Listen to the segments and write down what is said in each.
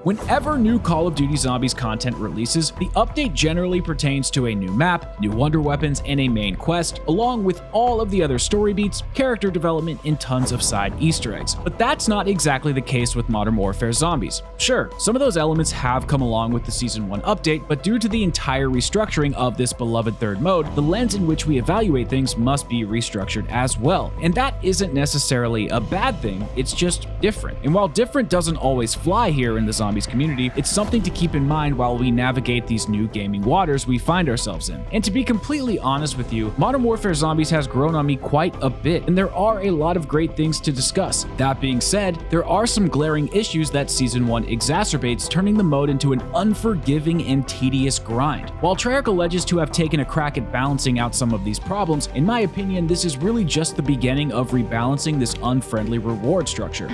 Whenever new Call of Duty Zombies content releases, the update generally pertains to a new map, new wonder weapons, and a main quest, along with all of the other story beats, character development, and tons of side Easter eggs. But that's not exactly the case with Modern Warfare Zombies. Sure, some of those elements have come along with the Season 1 update, but due to the entire restructuring of this beloved third mode, the lens in which we evaluate things must be restructured as well. And that isn't necessarily a bad thing, it's just different. And while different doesn't always fly here in the Zombies community, it's something to keep in mind while we navigate these new gaming waters we find ourselves in. And to be completely honest with you, Modern Warfare Zombies has grown on me quite a bit, and there are a lot of great things to discuss. That being said, there are some glaring issues that Season 1 exacerbates, turning the mode into an unforgiving and tedious grind. While Treyarch alleges to have taken a crack at balancing out some of these problems, in my opinion, this is really just the beginning of rebalancing this unfriendly reward structure.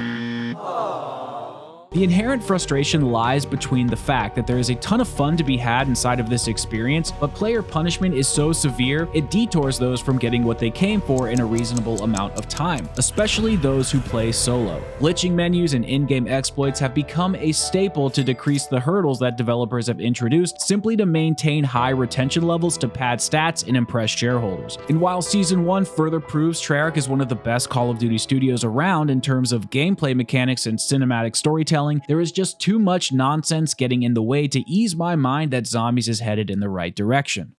The inherent frustration lies between the fact that there is a ton of fun to be had inside of this experience, but player punishment is so severe, it detours those from getting what they came for in a reasonable amount of time, especially those who play solo. Glitching menus and in-game exploits have become a staple to decrease the hurdles that developers have introduced simply to maintain high retention levels to pad stats and impress shareholders. And while Season 1 further proves Treyarch is one of the best Call of Duty studios around in terms of gameplay mechanics and cinematic storytelling, there is just too much nonsense getting in the way to ease my mind that Zombies is headed in the right direction.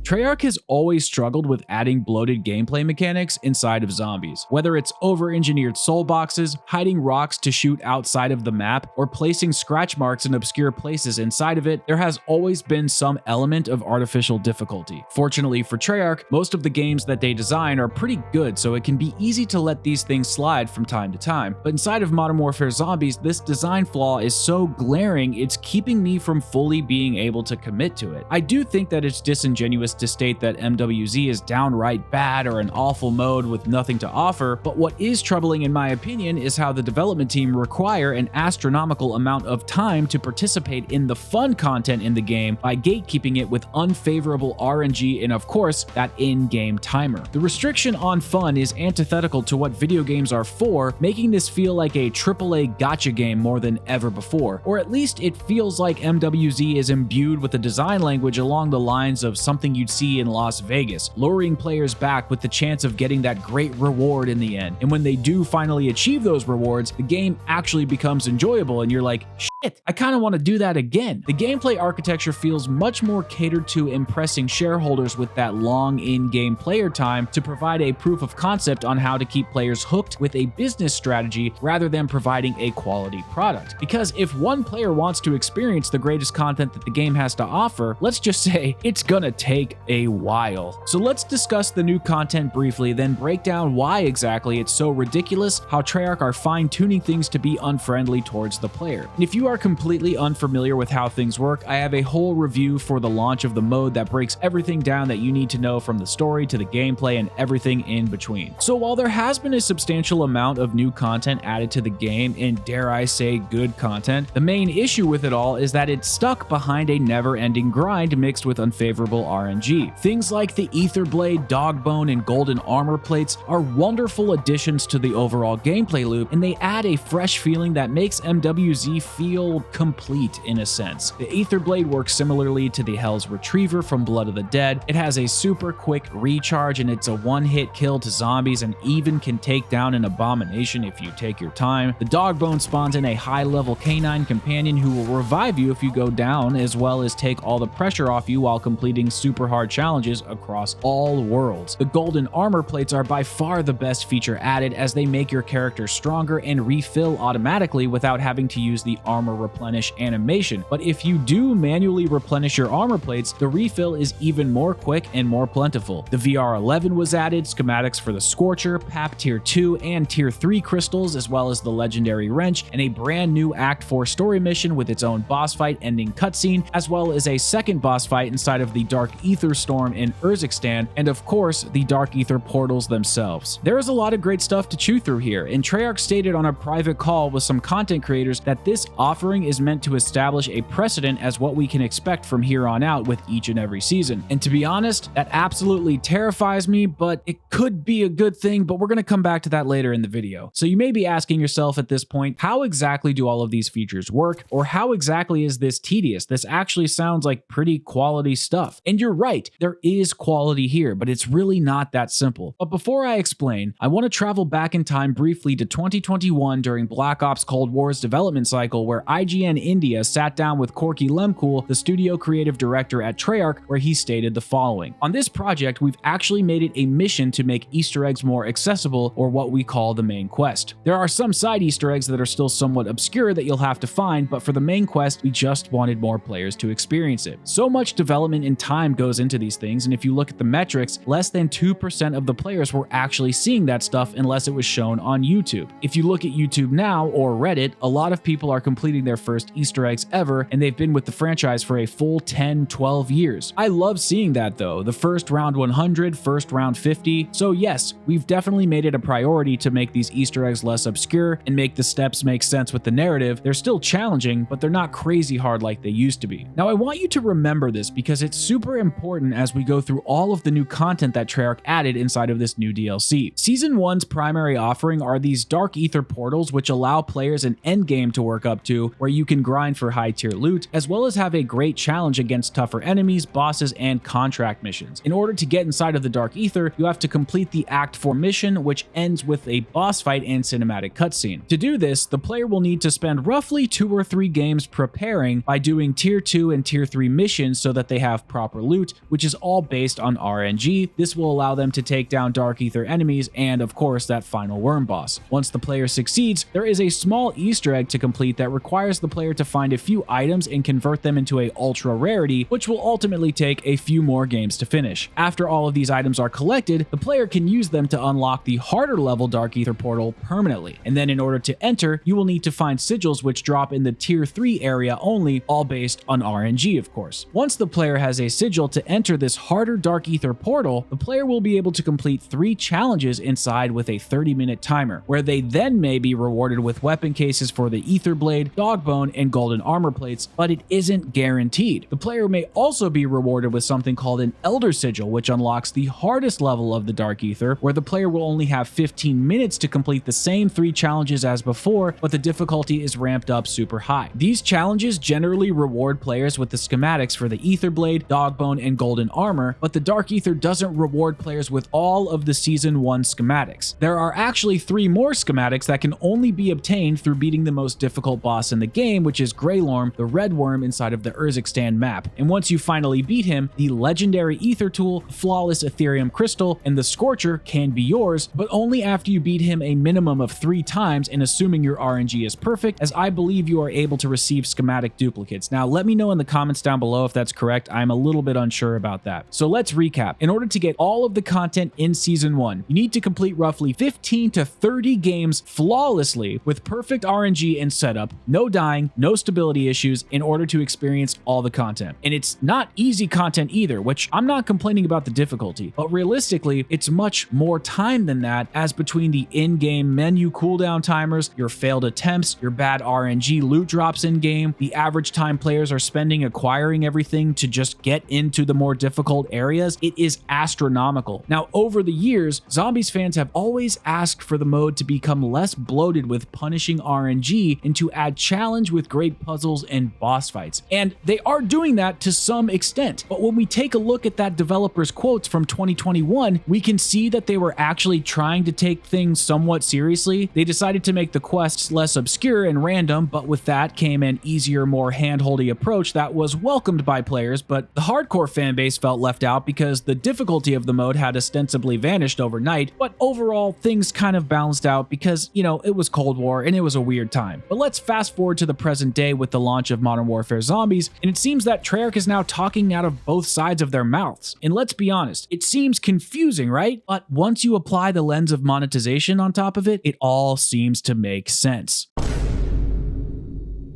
Treyarch has always struggled with adding bloated gameplay mechanics inside of Zombies. Whether it's over-engineered soul boxes, hiding rocks to shoot outside of the map, or placing scratch marks in obscure places inside of it, there has always been some element of artificial difficulty. Fortunately for Treyarch, most of the games that they design are pretty good, so it can be easy to let these things slide from time to time. But inside of Modern Warfare Zombies, this design flaw is so glaring, it's keeping me from fully being able to commit to it. I do think that it's disingenuous to state that MWZ is downright bad or an awful mode with nothing to offer, but what is troubling in my opinion is how the development team require an astronomical amount of time to participate in the fun content in the game by gatekeeping it with unfavorable RNG and of course that in-game timer. The restriction on fun is antithetical to what video games are for, making this feel like a AAA gacha game more than ever before, or at least it feels like MWZ is imbued with a design language along the lines of something you'd see in Las Vegas, luring players back with the chance of getting that great reward in the end. And when they do finally achieve those rewards, the game actually becomes enjoyable and you're like, shit, I kind of want to do that again. The gameplay architecture feels much more catered to impressing shareholders with that long in-game player time to provide a proof of concept on how to keep players hooked with a business strategy rather than providing a quality product. Because if one player wants to experience the greatest content that the game has to offer, let's just say it's gonna take a while. So let's discuss the new content briefly, then break down why exactly it's so ridiculous how Treyarch are fine-tuning things to be unfriendly towards the player. And if you are completely unfamiliar with how things work, I have a whole review for the launch of the mode that breaks everything down that you need to know from the story to the gameplay and everything in between. So while there has been a substantial amount of new content added to the game, and dare I say good content, the main issue with it all is that it's stuck behind a never-ending grind mixed with unfavorable RNG. Things like the Ether Blade, Dogbone, and Golden Armor plates are wonderful additions to the overall gameplay loop, and they add a fresh feeling that makes MWZ feel complete in a sense. The Ether Blade works similarly to the Hell's Retriever from Blood of the Dead. It has a super quick recharge, and it's a one-hit kill to zombies and even can take down an abomination if you take your time. The Dogbone spawns in a high-level canine companion who will revive you if you go down, as well as take all the pressure off you while completing super hard challenges across all worlds. The Golden Armor plates are by far the best feature added, as they make your character stronger and refill automatically without having to use the armor replenish animation. But if you do manually replenish your armor plates, the refill is even more quick and more plentiful. The VR11 was added, schematics for the Scorcher, PAP Tier 2 and Tier 3 crystals, as well as the Legendary Wrench, and a brand new Act 4 story mission with its own boss fight ending cutscene, as well as a second boss fight inside of the Dark Ether Ether Storm in Urzikstan, and of course, the Dark Ether portals themselves. There is a lot of great stuff to chew through here, and Treyarch stated on a private call with some content creators that this offering is meant to establish a precedent as what we can expect from here on out with each and every season. And to be honest, that absolutely terrifies me, but it could be a good thing, but we're going to come back to that later in the video. So you may be asking yourself at this point, how exactly do all of these features work, or how exactly is this tedious? This actually sounds like pretty quality stuff. And you're right, there is quality here, but it's really not that simple. But before I explain, I want to travel back in time briefly to 2021 during Black Ops Cold War's development cycle, where IGN India sat down with Corky Lemcool, the studio creative director at Treyarch, where he stated the following. On this project, we've actually made it a mission to make Easter eggs more accessible, or what we call the main quest. There are some side Easter eggs that are still somewhat obscure that you'll have to find, but for the main quest, we just wanted more players to experience it. So much development and time goes into these things, and if you look at the metrics, less than 2% of the players were actually seeing that stuff unless it was shown on YouTube. If you look at YouTube now or Reddit, a lot of people are completing their first Easter eggs ever, and they've been with the franchise for a full 10, 12 years. I love seeing that though, the first round 100, first round 50. So yes, we've definitely made it a priority to make these Easter eggs less obscure and make the steps make sense with the narrative. They're still challenging, but they're not crazy hard like they used to be. Now I want you to remember this because it's super important as we go through all of the new content that Treyarch added inside of this new DLC. Season 1's primary offering are these Dark Ether portals, which allow players an endgame to work up to, where you can grind for high tier loot, as well as have a great challenge against tougher enemies, bosses, and contract missions. In order to get inside of the Dark Ether, you have to complete the Act 4 mission, which ends with a boss fight and cinematic cutscene. To do this, the player will need to spend roughly 2 or 3 games preparing by doing tier 2 and tier 3 missions so that they have proper loot, which is all based on RNG. This will allow them to take down Dark Ether enemies and, of course, that final worm boss. Once the player succeeds, there is a small Easter egg to complete that requires the player to find a few items and convert them into a ultra rarity, which will ultimately take a few more games to finish. After all of these items are collected, the player can use them to unlock the harder level Dark Ether portal permanently. And then in order to enter, you will need to find sigils which drop in the tier 3 area only, all based on RNG, of course. Once the player has a sigil to enter this harder Dark Ether portal, the player will be able to complete 3 challenges inside with a 30-minute timer, where they then may be rewarded with weapon cases for the Ether Blade, Dogbone, and golden armor plates, but it isn't guaranteed. The player may also be rewarded with something called an Elder Sigil, which unlocks the hardest level of the Dark Ether, where the player will only have 15 minutes to complete the same 3 challenges as before, but the difficulty is ramped up super high. These challenges generally reward players with the schematics for the Ether Blade, Dogbone, and golden armor, but the Dark Ether doesn't reward players with all of the Season 1 schematics. There are actually 3 more schematics that can only be obtained through beating the most difficult boss in the game, which is Greylorm, the red worm inside of the Urzikstan map. And once you finally beat him, the legendary Ether Tool, Flawless Ethereum Crystal, and the Scorcher can be yours, but only after you beat him a minimum of 3 times, and assuming your RNG is perfect, as I believe you are able to receive schematic duplicates. Now, let me know in the comments down below if that's correct. I'm a little bit unsure about that. So let's recap. In order to get all of the content in Season 1, you need to complete roughly 15 to 30 games flawlessly with perfect RNG and setup, no dying, no stability issues, in order to experience all the content. And it's not easy content either, which I'm not complaining about the difficulty, but realistically, it's much more time than that, as between the in-game menu cooldown timers, your failed attempts, your bad RNG loot drops in-game, the average time players are spending acquiring everything to just get into the more difficult areas, it is astronomical. Now, over the years, Zombies fans have always asked for the mode to become less bloated with punishing RNG and to add challenge with great puzzles and boss fights. And they are doing that to some extent. But when we take a look at that developer's quotes from 2021, we can see that they were actually trying to take things somewhat seriously. They decided to make the quests less obscure and random, but with that came an easier, more hand-holdy approach that was welcomed by players, but the hardcore fanbase felt left out because the difficulty of the mode had ostensibly vanished overnight. But overall, things kind of balanced out because, you know, it was Cold War and it was a weird time. But let's fast forward to the present day with the launch of Modern Warfare Zombies, and it seems that Treyarch is now talking out of both sides of their mouths. And let's be honest, it seems confusing, right? But once you apply the lens of monetization on top of it, it all seems to make sense.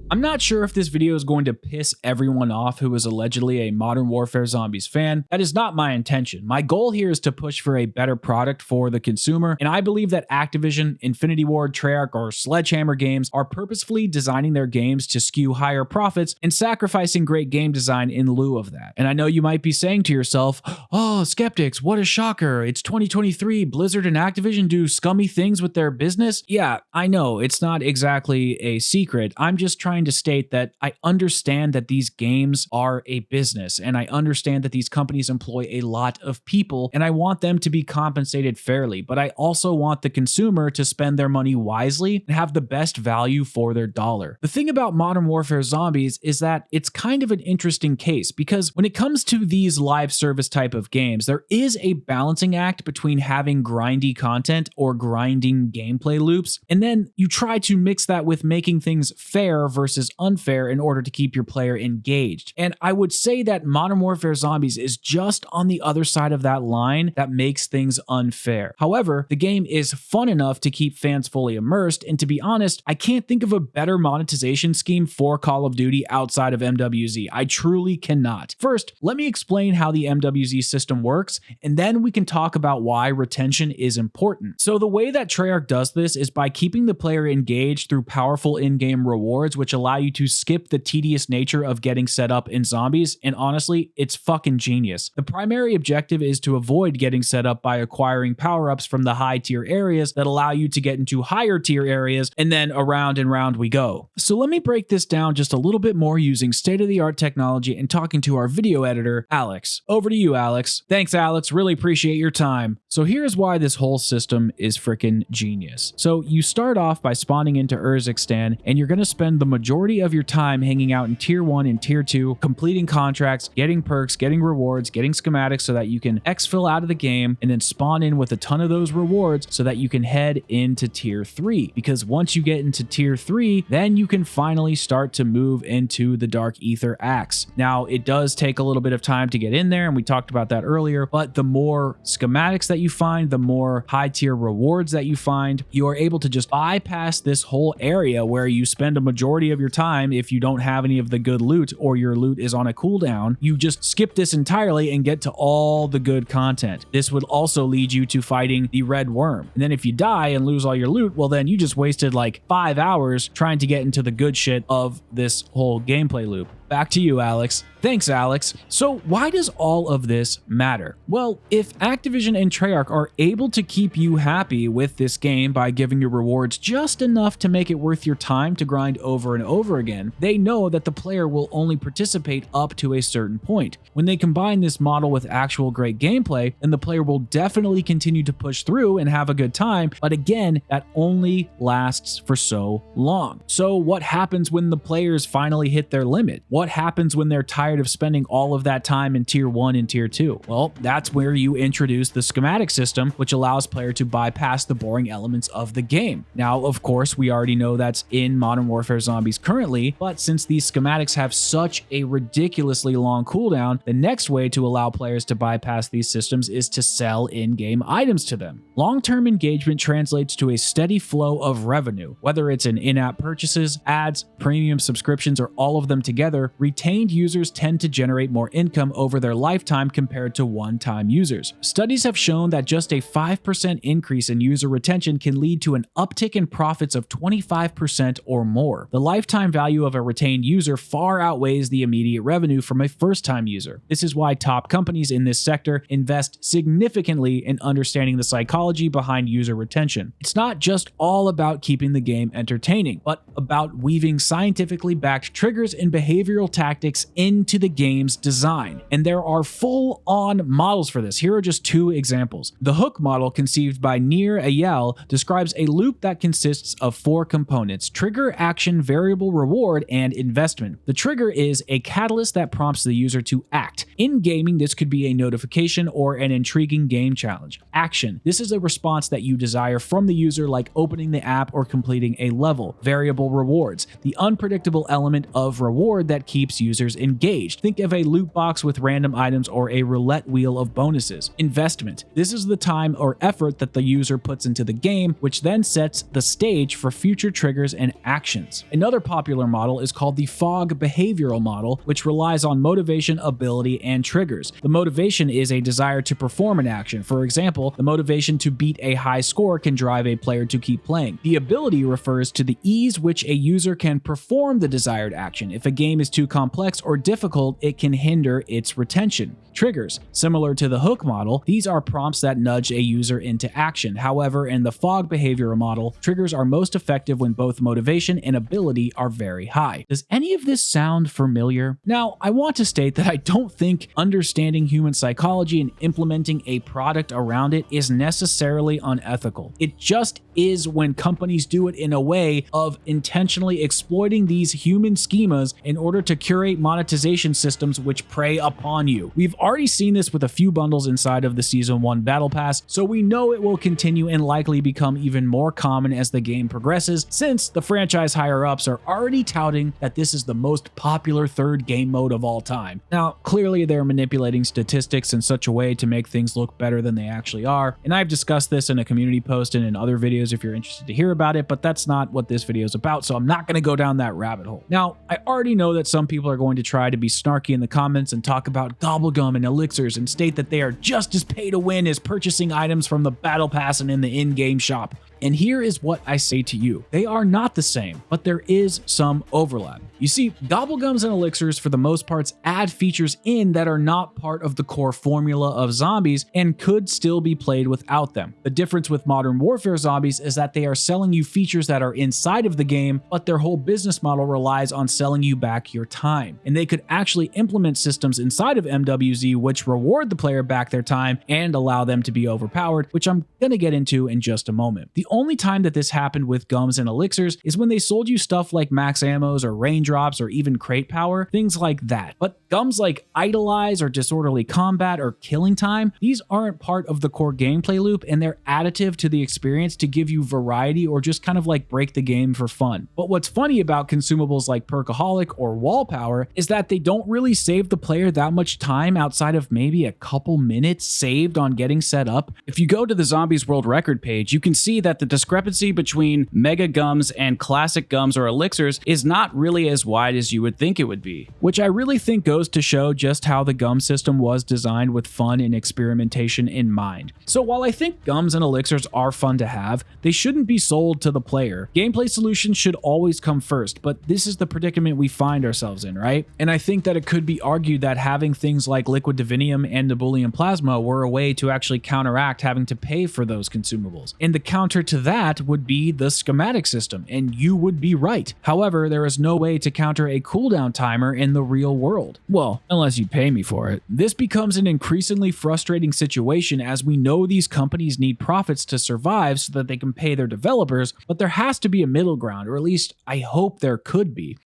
I'm not sure if this video is going to piss everyone off who is allegedly a Modern Warfare Zombies fan. That is not my intention. My goal here is to push for a better product for the consumer, and I believe that Activision, Infinity Ward, Treyarch, or Sledgehammer Games are purposefully designing their games to skew higher profits and sacrificing great game design in lieu of that. And I know you might be saying to yourself, oh, skeptics, what a shocker. It's 2023. Blizzard and Activision do scummy things with their business. Yeah, I know. It's not exactly a secret. I'm just trying to state that I understand that these games are a business, and I understand that these companies employ a lot of people, and I want them to be compensated fairly, but I also want the consumer to spend their money wisely and have the best value for their dollar. The thing about Modern Warfare Zombies is that it's kind of an interesting case, because when it comes to these live service type of games, there is a balancing act between having grindy content or grinding gameplay loops, and then you try to mix that with making things fair versus unfair in order to keep your player engaged. And I would say that Modern Warfare Zombies is just on the other side of that line that makes things unfair. However, the game is fun enough to keep fans fully immersed, and to be honest, I can't think of a better monetization scheme for Call of Duty outside of MWZ. I truly cannot. First, let me explain how the MWZ system works, and then we can talk about why retention is important. So the way that Treyarch does this is by keeping the player engaged through powerful in-game rewards, which allow you to skip the tedious nature of getting set up in Zombies, and honestly, it's fucking genius. The primary objective is to avoid getting set up by acquiring power-ups from the high-tier areas that allow you to get into higher-tier areas, and then around and round we go. So let me break this down just a little bit more using state-of-the-art technology and talking to our video editor, Alex. Over to you, Alex. Thanks, Alex. Really appreciate your time. So here's why this whole system is freaking genius. So you start off by spawning into Urzikstan, and you're going to spend the majority of your time hanging out in Tier 1 and Tier 2, completing contracts, getting perks, getting rewards, getting schematics so that you can exfil out of the game and then spawn in with a ton of those rewards so that you can head into Tier 3. Because once you get into Tier 3, then you can finally start to move into the Dark Ether Axe. Now, it does take a little bit of time to get in there, and we talked about that earlier, but the more schematics that you find, the more high-tier rewards that you find, you are able to just bypass this whole area where you spend a majority of your time, if you don't have any of the good loot or your loot is on a cooldown, you just skip this entirely and get to all the good content. This would also lead you to fighting the Red Worm. And then if you die and lose all your loot, well then you just wasted like 5 hours trying to get into the good shit of this whole gameplay loop. Back to you, Alex. Thanks, Alex. So why does all of this matter? Well, if Activision and Treyarch are able to keep you happy with this game by giving you rewards just enough to make it worth your time to grind over and over again, they know that the player will only participate up to a certain point. When they combine this model with actual great gameplay, then the player will definitely continue to push through and have a good time, but again, that only lasts for so long. So what happens when the players finally hit their limit? What happens when they're tired of spending all of that time in Tier 1 and Tier 2? Well, that's where you introduce the schematic system, which allows player to bypass the boring elements of the game. Now, of course, we already know that's in Modern Warfare Zombies currently, but since these schematics have such a ridiculously long cooldown, the next way to allow players to bypass these systems is to sell in-game items to them. Long-term engagement translates to a steady flow of revenue, whether it's in-app purchases, ads, premium subscriptions, or all of them together. Retained users tend to generate more income over their lifetime compared to one-time users. Studies have shown that just a 5% increase in user retention can lead to an uptick in profits of 25% or more. The lifetime value of a retained user far outweighs the immediate revenue from a first-time user. This is why top companies in this sector invest significantly in understanding the psychology behind user retention. It's not just all about keeping the game entertaining, but about weaving scientifically backed triggers and behavioral tactics into the game's design. And there are full-on models for this. Here are just 2 examples. The hook model, conceived by Nir Eyal, describes a loop that consists of 4 components: trigger, action, variable reward, and investment. The trigger is a catalyst that prompts the user to act. In gaming, this could be a notification or an intriguing game challenge. Action. This is a response that you desire from the user, like opening the app or completing a level. Variable rewards. The unpredictable element of reward that what keeps users engaged. Think of a loot box with random items or a roulette wheel of bonuses. Investment. This is the time or effort that the user puts into the game, which then sets the stage for future triggers and actions. Another popular model is called the fog behavioral model, which relies on motivation, ability, and triggers. The motivation is a desire to perform an action. For example, the motivation to beat a high score can drive a player to keep playing. The ability refers to the ease which a user can perform the desired action. If a game is too complex or difficult, it can hinder its retention. Triggers. Similar to the hook model, these are prompts that nudge a user into action. However, in the fog behavioral model, triggers are most effective when both motivation and ability are very high. Does any of this sound familiar? Now, I want to state that I don't think understanding human psychology and implementing a product around it is necessarily unethical. It just is when companies do it in a way of intentionally exploiting these human schemas in order to curate monetization systems which prey upon you. We've already seen this with a few bundles inside of the Season 1 Battle Pass, so we know it will continue and likely become even more common as the game progresses, since the franchise higher-ups are already touting that this is the most popular third game mode of all time. Now, clearly they're manipulating statistics in such a way to make things look better than they actually are, and I've discussed this in a community post and in other videos if you're interested to hear about it, but that's not what this video is about, so I'm not going to go down that rabbit hole. Now, I already know that some people are going to try to be snarky in the comments and talk about gobblegum and elixirs and state that they are just as pay to win as purchasing items from the Battle Pass and in the in-game shop. And here is what I say to you. They are not the same, but there is some overlap. You see, gobblegums and elixirs for the most part add features in that are not part of the core formula of zombies and could still be played without them. The difference with Modern Warfare zombies is that they are selling you features that are inside of the game, but their whole business model relies on selling you back your time. And they could actually implement systems inside of MWZ which reward the player back their time and allow them to be overpowered, which I'm going to get into in just a moment. The only time that this happened with gums and elixirs is when they sold you stuff like max ammos or raindrops or even crate power, things like that. But gums like idolize or disorderly combat or killing time, these aren't part of the core gameplay loop and they're additive to the experience to give you variety or just kind of like break the game for fun. But what's funny about consumables like Perkaholic or wall power is that they don't really save the player that much time outside of maybe a couple minutes saved on getting set up. If you go to the Zombies World Record page, you can see that the discrepancy between mega gums and classic gums or elixirs is not really as wide as you would think it would be, which I really think goes to show just how the gum system was designed with fun and experimentation in mind. So while I think gums and elixirs are fun to have, they shouldn't be sold to the player. Gameplay solutions should always come first, but this is the predicament we find ourselves in, right? And I think that it could be argued that having things like liquid divinium and Nebulium plasma were a way to actually counteract having to pay for those consumables. And the counter to that would be the schematic system, and you would be right. However, there is no way to counter a cooldown timer in the real world. Well, unless you pay me for it. This becomes an increasingly frustrating situation as we know these companies need profits to survive so that they can pay their developers, but there has to be a middle ground, or at least I hope there could be.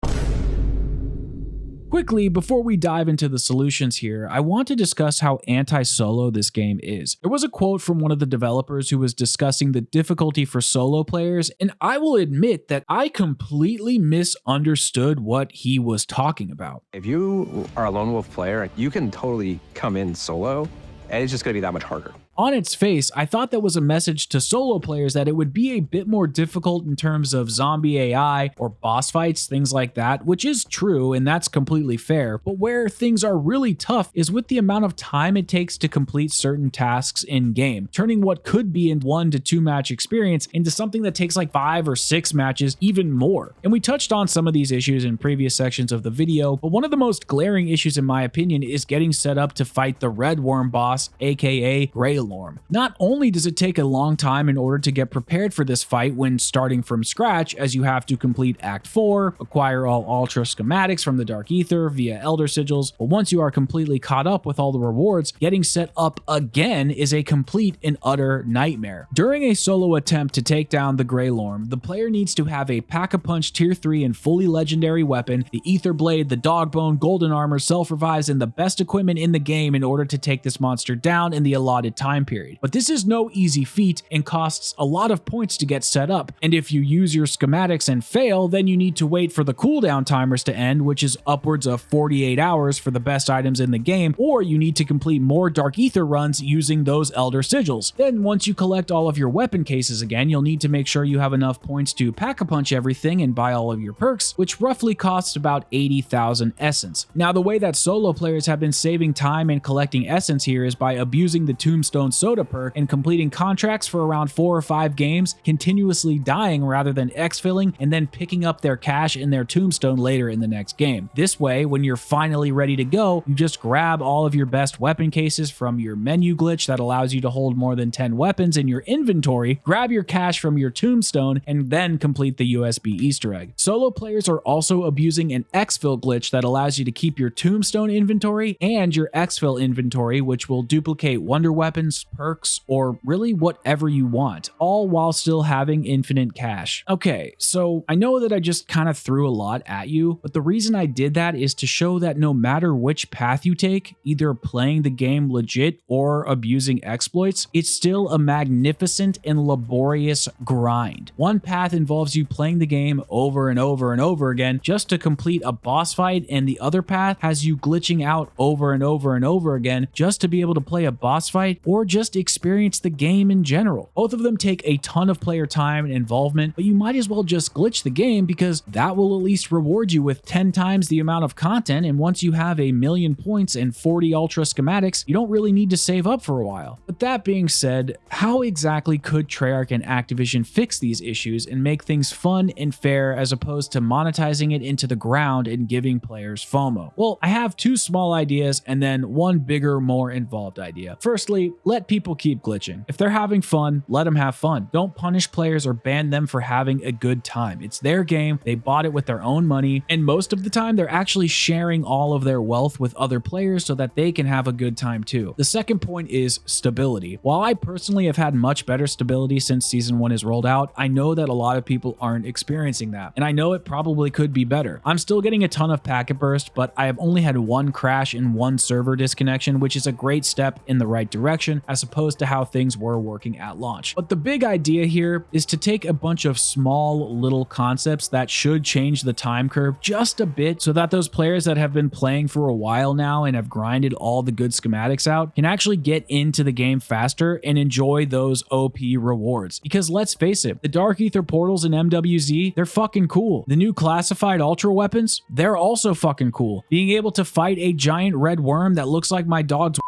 Quickly, before we dive into the solutions here, I want to discuss how anti-solo this game is. There was a quote from one of the developers who was discussing the difficulty for solo players, and I will admit that I completely misunderstood what he was talking about. If you are a lone wolf player, you can totally come in solo, and it's just going to be that much harder. On its face, I thought that was a message to solo players that it would be a bit more difficult in terms of zombie AI or boss fights, things like that, which is true and that's completely fair. But where things are really tough is with the amount of time it takes to complete certain tasks in game, turning what could be a 1 to 2 match experience into something that takes like 5 or 6 matches, even more. And we touched on some of these issues in previous sections of the video, but one of the most glaring issues in my opinion is getting set up to fight the Red Worm boss, aka Grey Lorm. Not only does it take a long time in order to get prepared for this fight when starting from scratch, as you have to complete Act 4, acquire all Ultra schematics from the Dark Ether via Elder Sigils, but once you are completely caught up with all the rewards, getting set up again is a complete and utter nightmare. During a solo attempt to take down the Grey Lorm, the player needs to have a Pack-a-Punch Tier 3 and fully legendary weapon, the Ether Blade, the Dogbone, Golden Armor, Self-Revives, and the best equipment in the game in order to take this monster down in the allotted time time period. But this is no easy feat and costs a lot of points to get set up, and if you use your schematics and fail, then you need to wait for the cooldown timers to end, which is upwards of 48 hours for the best items in the game, or you need to complete more Dark Ether runs using those Elder Sigils. Then once you collect all of your weapon cases again, you'll need to make sure you have enough points to pack-a-punch everything and buy all of your perks, which roughly costs about 80,000 essence. Now, the way that solo players have been saving time and collecting essence here is by abusing the Tombstone Soda perk and completing contracts for around 4 or 5 games, continuously dying rather than exfilling, and then picking up their cash in their tombstone later in the next game. This way, when you're finally ready to go, you just grab all of your best weapon cases from your menu glitch that allows you to hold more than 10 weapons in your inventory, grab your cash from your tombstone, and then complete the USB Easter egg. Solo players are also abusing an exfil glitch that allows you to keep your tombstone inventory and your exfil inventory, which will duplicate wonder weapons, perks, or really whatever you want, all while still having infinite cash. Okay, so I know that I just kind of threw a lot at you, but the reason I did that is to show that no matter which path you take, either playing the game legit or abusing exploits, it's still a magnificent and laborious grind. One path involves you playing the game over and over and over again just to complete a boss fight, and the other path has you glitching out over and over and over again just to be able to play a boss fight or just experience the game in general. Both of them take a ton of player time and involvement, but you might as well just glitch the game because that will at least reward you with 10 times the amount of content, and once you have 1,000,000 points and 40 ultra schematics, you don't really need to save up for a while. But that being said, how exactly could Treyarch and Activision fix these issues and make things fun and fair as opposed to monetizing it into the ground and giving players FOMO? Well, I have 2 small ideas and then one bigger, more involved idea. Firstly, let people keep glitching. If they're having fun, let them have fun. Don't punish players or ban them for having a good time. It's their game, they bought it with their own money, and most of the time they're actually sharing all of their wealth with other players so that they can have a good time too. The second point is stability. While I personally have had much better stability since Season 1 is rolled out, I know that a lot of people aren't experiencing that, and I know it probably could be better. I'm still getting a ton of packet burst, but I have only had 1 crash and 1 server disconnection, which is a great step in the right direction as opposed to how things were working at launch. But the big idea here is to take a bunch of small little concepts that should change the time curve just a bit so that those players that have been playing for a while now and have grinded all the good schematics out can actually get into the game faster and enjoy those OP rewards. Because let's face it, the Dark Ether portals in MWZ, they're fucking cool. The new classified ultra weapons, they're also fucking cool. Being able to fight a giant red worm that looks like my dog's.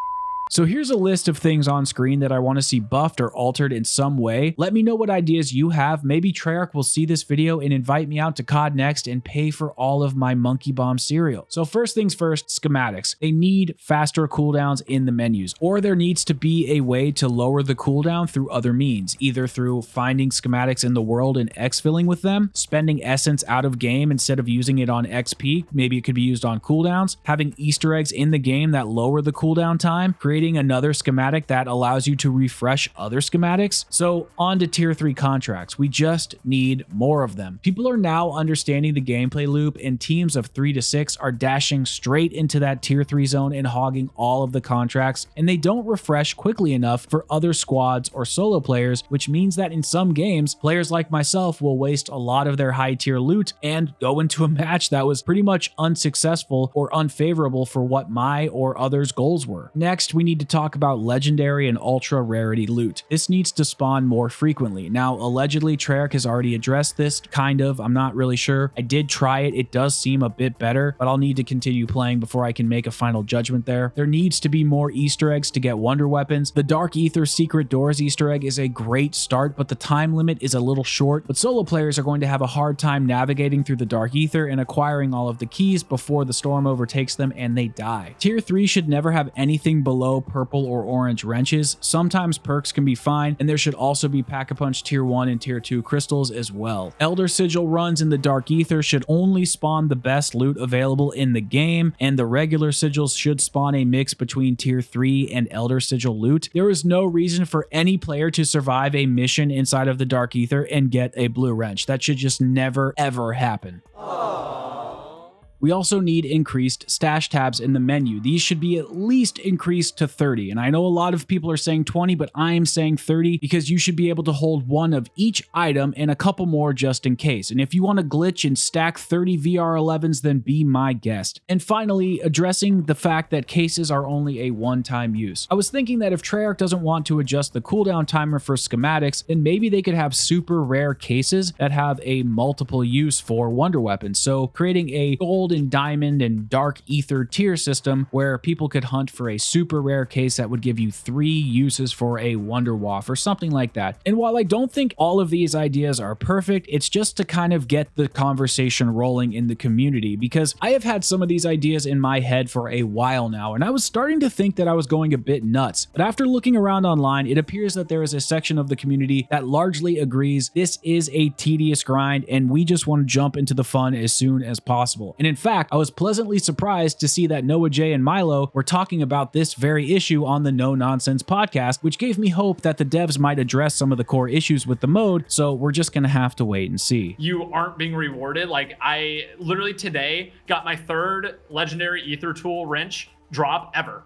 So here's a list of things on screen that I want to see buffed or altered in some way. Let me know what ideas you have. Maybe Treyarch will see this video and invite me out to COD Next and pay for all of my Monkey Bomb cereal. So first things first, schematics. They need faster cooldowns in the menus, or there needs to be a way to lower the cooldown through other means, either through finding schematics in the world and exfilling with them, spending essence out of game instead of using it on XP, maybe it could be used on cooldowns, having Easter eggs in the game that lower the cooldown time, creating another schematic that allows you to refresh other schematics. So on to tier 3 contracts. We just need more of them. People are now understanding the gameplay loop, and teams of 3 to 6 are dashing straight into that tier 3 zone and hogging all of the contracts, and they don't refresh quickly enough for other squads or solo players, which means that in some games, players like myself will waste a lot of their high tier loot and go into a match that was pretty much unsuccessful or unfavorable for what my or others' goals were. Next, we need to talk about legendary and ultra rarity loot. This needs to spawn more frequently. Now, allegedly, Treyarch has already addressed this, kind of. I'm not really sure. I did try it. It does seem a bit better, but I'll need to continue playing before I can make a final judgment there. There needs to be more Easter eggs to get wonder weapons. The Dark Ether Secret Doors Easter egg is a great start, but the time limit is a little short. But solo players are going to have a hard time navigating through the Dark Ether and acquiring all of the keys before the storm overtakes them and they die. Tier 3 should never have anything below purple or orange wrenches. Sometimes perks can be fine, and there should also be Pack-a-Punch Tier 1 and Tier 2 crystals as well. Elder Sigil runs in the Dark Ether should only spawn the best loot available in the game, and the regular sigils should spawn a mix between Tier 3 and Elder Sigil loot. There is no reason for any player to survive a mission inside of the Dark Ether and get a blue wrench. That should just never, ever happen. We also need increased stash tabs in the menu. These should be at least increased to 30. And I know a lot of people are saying 20, but I am saying 30 because you should be able to hold one of each item and a couple more just in case. And if you want to glitch and stack 30 VR11s, then be my guest. And finally, addressing the fact that cases are only a one-time use. I was thinking that if Treyarch doesn't want to adjust the cooldown timer for schematics, then maybe they could have super rare cases that have a multiple use for wonder weapons. So creating a gold and diamond and dark ether tier system where people could hunt for a super rare case that would give you 3 uses for a wonder waff or something like that. And while I don't think all of these ideas are perfect, it's just to kind of get the conversation rolling in the community, because I have had some of these ideas in my head for a while now, and I was starting to think that I was going a bit nuts. But after looking around online, it appears that there is a section of the community that largely agrees this is a tedious grind and we just want to jump into the fun as soon as possible. And in fact, I was pleasantly surprised to see that Noah J and Milo were talking about this very issue on the No Nonsense podcast, which gave me hope that the devs might address some of the core issues with the mode, so we're just gonna have to wait and see. You aren't being rewarded. Like, I literally today got my 3rd legendary ether tool wrench drop ever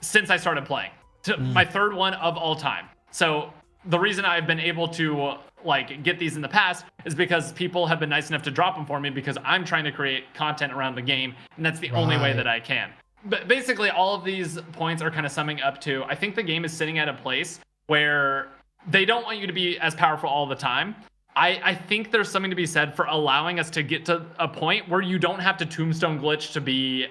since I started playing. My 3rd one of all time. So the reason I've been able to like get these in the past is because people have been nice enough to drop them for me because I'm trying to create content around the game, and that's the only way that I can. But basically all of these points are kind of summing up to, I think the game is sitting at a place where they don't want you to be as powerful all the time. I think there's something to be said for allowing us to get to a point where you don't have to tombstone glitch to be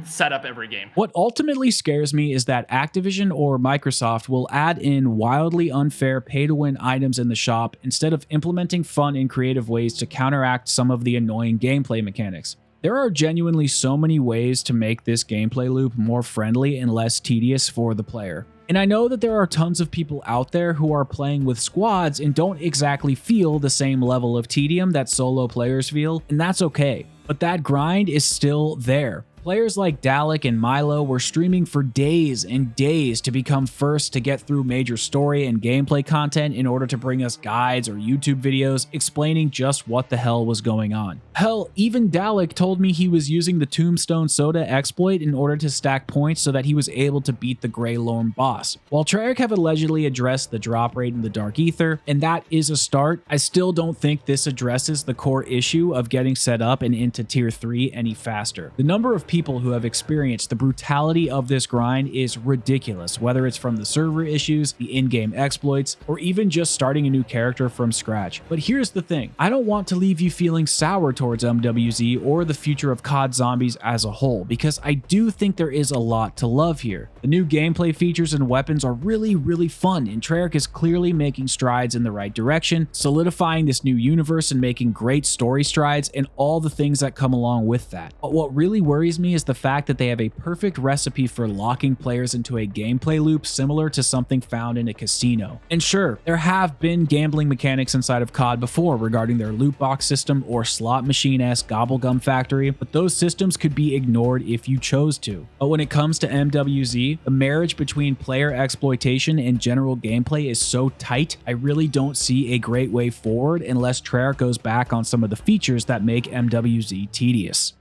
set up every game. What ultimately scares me is that Activision or Microsoft will add in wildly unfair pay-to-win items in the shop instead of implementing fun and creative ways to counteract some of the annoying gameplay mechanics. There are genuinely so many ways to make this gameplay loop more friendly and less tedious for the player. And I know that there are tons of people out there who are playing with squads and don't exactly feel the same level of tedium that solo players feel, and that's okay. But that grind is still there. Players like Dalek and Milo were streaming for days and days to become first to get through major story and gameplay content in order to bring us guides or YouTube videos explaining just what the hell was going on. Hell, even Dalek told me he was using the Tombstone Soda exploit in order to stack points so that he was able to beat the Grey Lorm boss. While Treyarch have allegedly addressed the drop rate in the Dark Ether, and that is a start, I still don't think this addresses the core issue of getting set up and into tier 3 any faster. The number of people who have experienced the brutality of this grind is ridiculous, whether it's from the server issues, the in-game exploits, or even just starting a new character from scratch. But here's the thing, I don't want to leave you feeling sour towards MWZ or the future of COD Zombies as a whole, because I do think there is a lot to love here. The new gameplay features and weapons are really fun, and Treyarch is clearly making strides in the right direction, solidifying this new universe and making great story strides and all the things that come along with that. But what really worries me is the fact that they have a perfect recipe for locking players into a gameplay loop similar to something found in a casino. And sure, there have been gambling mechanics inside of COD before regarding their loot box system or slot machine-esque gobblegum factory, but those systems could be ignored if you chose to. But when it comes to MWZ, the marriage between player exploitation and general gameplay is so tight, I really don't see a great way forward unless Treyarch goes back on some of the features that make MWZ tedious.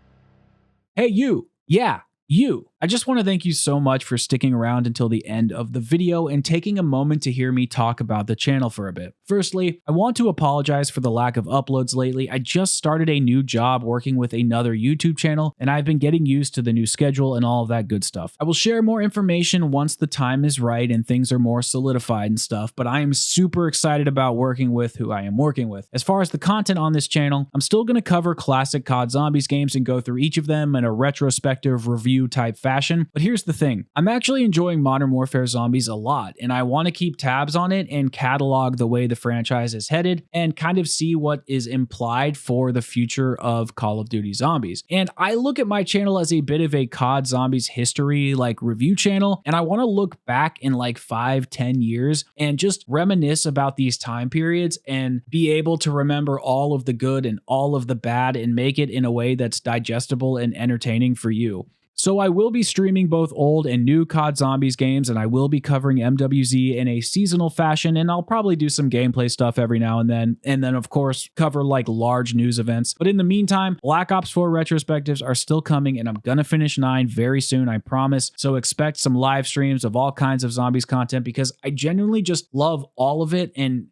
Hey you! Yeah, you! I just want to thank you so much for sticking around until the end of the video and taking a moment to hear me talk about the channel for a bit. Firstly, I want to apologize for the lack of uploads lately. I just started a new job working with another YouTube channel, and I've been getting used to the new schedule and all of that good stuff. I will share more information once the time is right and things are more solidified and stuff, but I am super excited about working with who I am working with. As far as the content on this channel, I'm still going to cover classic COD Zombies games and go through each of them in a retrospective review type fashion. But here's the thing, I'm actually enjoying Modern Warfare Zombies a lot, and I want to keep tabs on it and catalog the way the franchise is headed and kind of see what is implied for the future of Call of Duty Zombies. And I look at my channel as a bit of a COD Zombies history review channel, and I want to look back in 5-10 years and just reminisce about these time periods and be able to remember all of the good and all of the bad and make it in a way that's digestible and entertaining for you. So I will be streaming both old and new COD Zombies games, and I will be covering MWZ in a seasonal fashion, and I'll probably do some gameplay stuff every now and then of course cover like large news events. But in the meantime, Black Ops 4 retrospectives are still coming, and I'm gonna finish 9 very soon, I promise. So expect some live streams of all kinds of Zombies content, because I genuinely just love all of it, and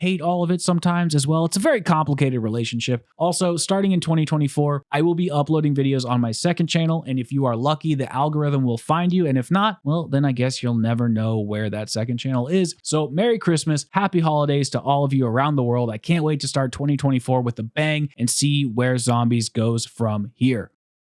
hate all of it sometimes as well. It's a very complicated relationship. Also, starting in 2024, I will be uploading videos on my second channel, and if you are lucky, the algorithm will find you, and if not, well, then I guess you'll never know where that second channel is. So Merry Christmas, Happy Holidays to all of you around the world. I can't wait to start 2024 with a bang and see where Zombies goes from here.